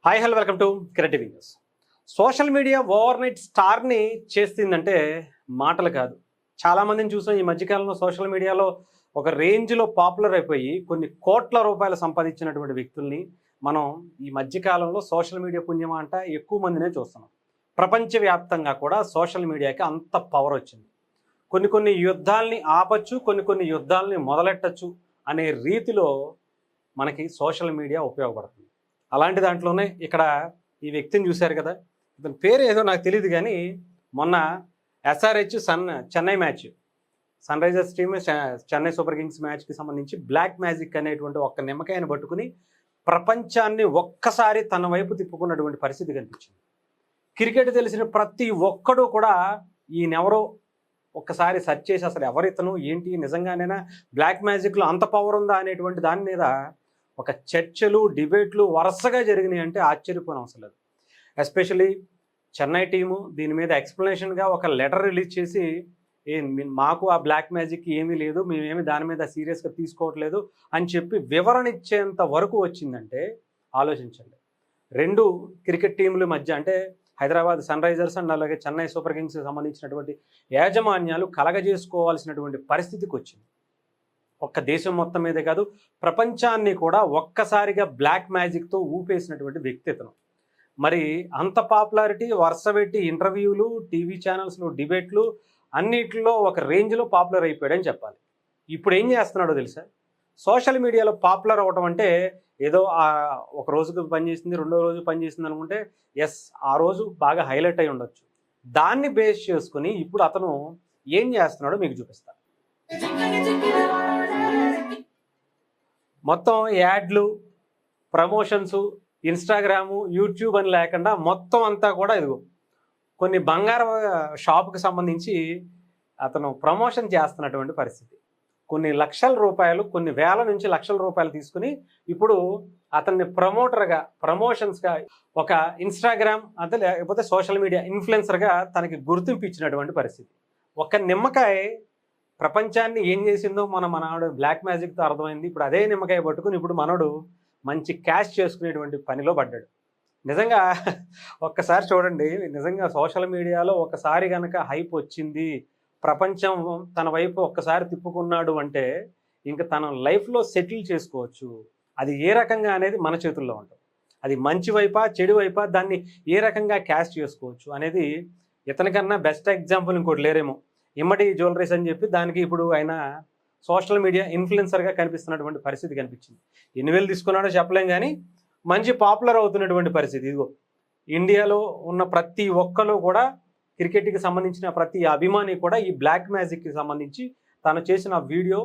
Hi hello welcome to creative news. Social media overnight స్టార్ని చేస్తుందంటే మాటలు కాదు. చాలామందిని చూసాం ఈ మధ్యకాలంలో సోషల్ మీడియాలో ఒక రేంజ్లో పాపులర్ అయిపోయి కొన్ని కోట్ల రూపాయలు సంపాదించినటువంటి వ్యక్తుల్ని మనం ఈ మధ్యకాలంలో సోషల్ మీడియా పుణ్యమా అంట ఎక్కువ మందినే చూస్తున్నాం. ప్రపంచవ్యాప్తంగా కూడా సోషల్ మీడియాకి అంత పవర్ వచ్చింది. కొన్ని యుద్ధాల్ని ఆపచ్చు, కొన్ని యుద్ధాలని మొదలెట్టచ్చు అనే రీతిలో మనకి సోషల్ మీడియా ఉపయోగపడుతుంది. అలాంటి దాంట్లోనే ఇక్కడ ఈ వ్యక్తిని చూశారు కదా, ఇతని పేరు ఏదో నాకు తెలియదు కానీ మొన్న SRH Chennai match, Sunrisers team Chennai super kings మ్యాచ్కి సంబంధించి బ్లాక్ మ్యాజిక్ అనేటువంటి ఒక్క నిమ్మకాయను పట్టుకుని ప్రపంచాన్ని ఒక్కసారి తన వైపు తిప్పుకున్నటువంటి పరిస్థితి కనిపించింది. క్రికెట్ తెలిసిన ప్రతి ఒక్కడు కూడా ఈయనెవరో ఒక్కసారి సెర్చ్ చేసి అసలు ఎవరితను ఏంటి, నిజంగానేనా బ్లాక్ మ్యాజిక్లో అంత పవర్ ఉందా అనేటువంటి దాని మీద ఒక చర్చలు డిబేట్లు వరుసగా జరిగినాయి అంటే ఆశ్చర్యపోని అవసరం లేదు. ఎస్పెషలీ చెన్నై టీము దీని మీద ఎక్స్ప్లెనేషన్గా ఒక లెటర్ రిలీజ్ చేసి మాకు ఆ బ్లాక్ మ్యాజిక్ ఏమీ లేదు, మేమేమి దాని మీద సీరియస్గా తీసుకోవట్లేదు అని చెప్పి వివరణ ఇచ్చేంత వరకు వచ్చిందంటే ఆలోచించండి. రెండు క్రికెట్ టీముల మధ్య అంటే హైదరాబాద్ సన్ రైజర్స్ అండ్ అలాగే చెన్నై సూపర్ కింగ్స్కి సంబంధించినటువంటి యాజమాన్యాలు కలగజేసుకోవాల్సినటువంటి పరిస్థితికి వచ్చింది. ఒక్క దేశం మొత్తం మీదే కాదు, ప్రపంచాన్ని కూడా ఒక్కసారిగా బ్లాక్ మ్యాజిక్తో ఊపేసినటువంటి వ్యక్తి ఇతను. మరి అంత పాపులారిటీ వరుస పెట్టి ఇంటర్వ్యూలు, టీవీ ఛానల్స్లో డిబేట్లు అన్నిటిలో ఒక రేంజ్లో పాపులర్ అయిపోయాడని చెప్పాలి. ఇప్పుడు ఏం చేస్తున్నాడో తెలుసా? సోషల్ మీడియాలో పాపులర్ అవ్వటం అంటే ఏదో ఒక రోజుకు పనిచేసింది, రెండో రోజు పనిచేసింది అనుకుంటే ఎస్, ఆ రోజు బాగా హైలైట్ అయి ఉండొచ్చు. దాన్ని బేస్ చేసుకుని ఇప్పుడు అతను ఏం చేస్తున్నాడో మీకు చూపిస్తాను. మొత్తం యాడ్లు, ప్రమోషన్స్, ఇన్స్టాగ్రాము, యూట్యూబ్ అని లేకుండా మొత్తం అంతా కూడా ఇదిగో కొన్ని బంగారం షాపుకి సంబంధించి అతను ప్రమోషన్ చేస్తున్నటువంటి పరిస్థితి. కొన్ని లక్షల రూపాయలు, కొన్ని వేల నుంచి లక్షల రూపాయలు తీసుకుని ఇప్పుడు అతన్ని ప్రమోటర్గా, ప్రమోషన్స్గా ఒక ఇన్స్టాగ్రామ్ అంటే లేకపోతే సోషల్ మీడియా ఇన్ఫ్లుయెన్సర్గా తనకి గుర్తింపు ఇచ్చినటువంటి పరిస్థితి. ఒక నిమ్మకాయ ప్రపంచాన్ని ఏం చేసిందో మనోడు బ్లాక్ మ్యాజిక్తో అర్థమైంది. ఇప్పుడు అదే నిమ్మకాయ పట్టుకుని ఇప్పుడు మనోడు మంచి క్యాష్ చేసుకునేటువంటి పనిలో పడ్డాడు. నిజంగా ఒక్కసారి చూడండి, నిజంగా సోషల్ మీడియాలో ఒకసారి కనుక హైప్ వచ్చింది, ప్రపంచం తన వైపు ఒక్కసారి తిప్పుకున్నాడు అంటే ఇంకా తన లైఫ్లో సెటిల్ చేసుకోవచ్చు. అది ఏ రకంగా అనేది మన చేతుల్లో ఉంటుంది. అది మంచి వైపా చెడు వైపా దాన్ని ఏ రకంగా క్యాష్ చేసుకోవచ్చు అనేది ఇతనికన్నా బెస్ట్ ఎగ్జాంపుల్ ఇంకోటి లేరేమో. ఇమ్మడి జ్యువెలరీస్ అని చెప్పి దానికి ఇప్పుడు ఆయన సోషల్ మీడియా ఇన్ఫ్లుయెన్సర్గా కనిపిస్తున్నటువంటి పరిస్థితి కనిపించింది. ఎన్ని వేలు తీసుకున్నాడో చెప్పలేం కానీ మంచి పాపులర్ అవుతున్నటువంటి పరిస్థితి. ఇదిగో ఇండియాలో ఉన్న ప్రతి ఒక్కరు కూడా క్రికెట్కి సంబంధించిన ప్రతి అభిమాని కూడా ఈ బ్లాక్ మ్యాజిక్కి సంబంధించి తను చేసిన వీడియో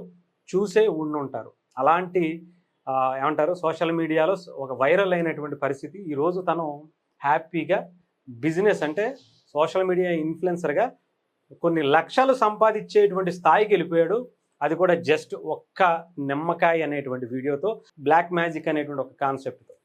చూసే ఉండుంటారు. అలాంటి ఏమంటారు సోషల్ మీడియాలో ఒక వైరల్ అయినటువంటి పరిస్థితి. ఈరోజు తను హ్యాపీగా బిజినెస్ అంటే సోషల్ మీడియా ఇన్ఫ్లుయెన్సర్గా కొన్ని లక్షలు సంపాదించేటువంటి స్థాయికి వెళ్ళిపోయాడు. అది కూడా జస్ట్ ఒక్క నిమ్మకాయ అనేటువంటి వీడియోతో, బ్లాక్ మ్యాజిక్ అనేటువంటి ఒక కాన్సెప్ట్తో.